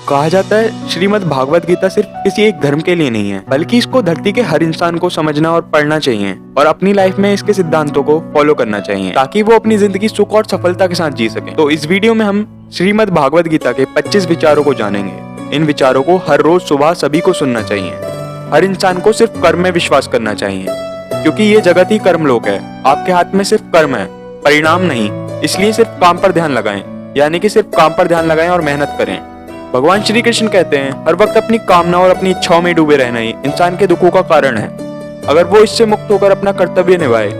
कहा जाता है श्रीमद् भागवत गीता सिर्फ किसी एक धर्म के लिए नहीं है, बल्कि इसको धरती के हर इंसान को समझना और पढ़ना चाहिए और अपनी लाइफ में इसके सिद्धांतों को फॉलो करना चाहिए ताकि वो अपनी जिंदगी सुख और सफलता के साथ जी सके। तो इस वीडियो में हम श्रीमद् भागवत गीता के 25 विचारों को जानेंगे। इन विचारों को हर रोज सुबह सभी को सुनना चाहिए। हर इंसान को सिर्फ कर्म में विश्वास करना चाहिए, क्योंकि ये जगत ही कर्मलोक है। आपके हाथ में सिर्फ कर्म है, परिणाम नहीं। इसलिए सिर्फ काम पर ध्यान लगाएं, यानी कि सिर्फ काम पर ध्यान लगाएं और मेहनत करें। भगवान श्री कृष्ण कहते हैं हर वक्त अपनी कामना और अपनी इच्छाओं में डूबे रहना ही इंसान के दुखों का कारण है। अगर वो इससे मुक्त होकर अपना कर्तव्य निभाए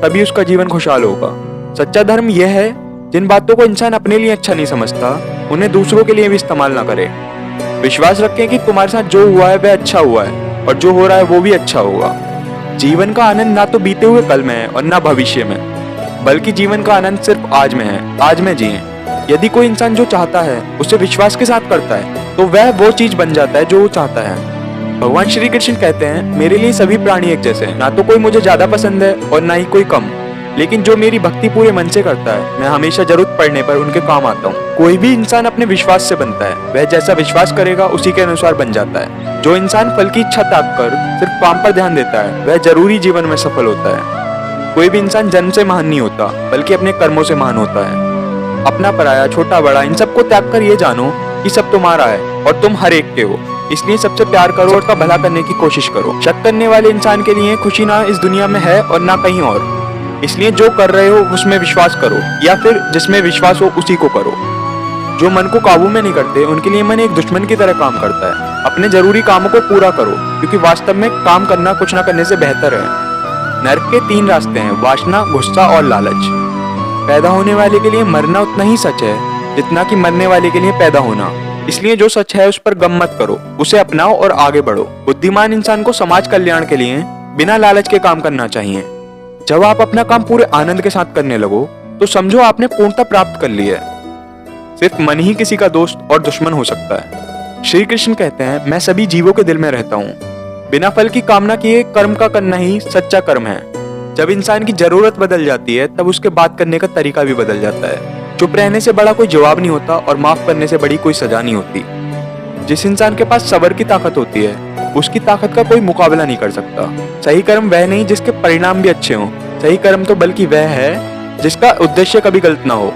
तभी उसका जीवन खुशहाल होगा। सच्चा धर्म यह है जिन बातों को इंसान अपने लिए अच्छा नहीं समझता उन्हें दूसरों के लिए भी इस्तेमाल ना करे। विश्वास रखें कि तुम्हारे साथ जो हुआ है वह अच्छा हुआ है और जो हो रहा है वो भी अच्छा होगा। जीवन का आनंद ना तो बीते हुए कल में है और ना भविष्य में, बल्कि जीवन का आनंद सिर्फ आज में है। आज में जिए। यदि कोई इंसान जो चाहता है उसे विश्वास के साथ करता है तो वह वो चीज बन जाता है जो वो चाहता है। भगवान श्री कृष्ण कहते हैं मेरे लिए सभी प्राणी एक जैसे हैं, ना तो कोई मुझे ज्यादा पसंद है और ना ही कोई कम, लेकिन जो मेरी भक्ति पूरे मन से करता है मैं हमेशा जरूरत पड़ने पर उनके काम आता हूँ। कोई भी इंसान अपने विश्वास से बनता है, वह जैसा विश्वास करेगा उसी के अनुसार बन जाता है। जो इंसान फल की इच्छा त्याग कर सिर्फ काम पर ध्यान देता है वह जरूरी जीवन में सफल होता है। कोई भी इंसान जन्म से महान नहीं होता, बल्कि अपने कर्मों से महान होता है। अपना पराया, छोटा बड़ा, इन सबको त्याग कर ये जानो कि सब तुम्हारा है और तुम हर एक के हो। इसलिए सबसे प्यार करो और सबका भला करने की कोशिश करो। शक करने वाले इंसान के लिए खुशी ना इस दुनिया में है और ना कहीं और। इसलिए जो कर रहे हो उसमें विश्वास करो, या फिर जिसमें विश्वास हो उसी को करो। जो मन को काबू में नहीं करते उनके लिए मन एक दुश्मन की तरह काम करता है। अपने जरूरी कामों को पूरा करो, क्योंकि वास्तव में काम करना कुछ ना करने से बेहतर है। नरक के 3 रास्ते हैं, वासना, गुस्सा और लालच। पैदा होने वाले के लिए मरना उतना ही सच है जितना कि मरने वाले के लिए पैदा होना। इसलिए जो सच है उस पर गम मत करो, उसे अपनाओ और आगे बढ़ो। बुद्धिमान इंसान को समाज कल्याण के लिए बिना लालच के काम करना चाहिए। जब आप अपना काम पूरे आनंद के साथ करने लगो तो समझो आपने पूर्णता प्राप्त कर ली है। सिर्फ मन ही किसी का दोस्त और दुश्मन हो सकता है। श्री कृष्ण कहते हैं मैं सभी जीवों के दिल में रहता हूँ। बिना फल की कामना किए कर्म का करना ही सच्चा कर्म है। जब इंसान की जरूरत बदल जाती है तब उसके बात करने का तरीका भी बदल जाता है। चुप रहने से बड़ा कोई जवाब नहीं होता और माफ करने से बड़ी कोई सजा नहीं होती। जिस इंसान के पास सब्र की ताकत होती है उसकी ताकत का कोई मुकाबला नहीं कर सकता। सही कर्म वह नहीं जिसके परिणाम भी अच्छे हों, सही कर्म तो बल्कि वह है जिसका उद्देश्य कभी गलत ना हो।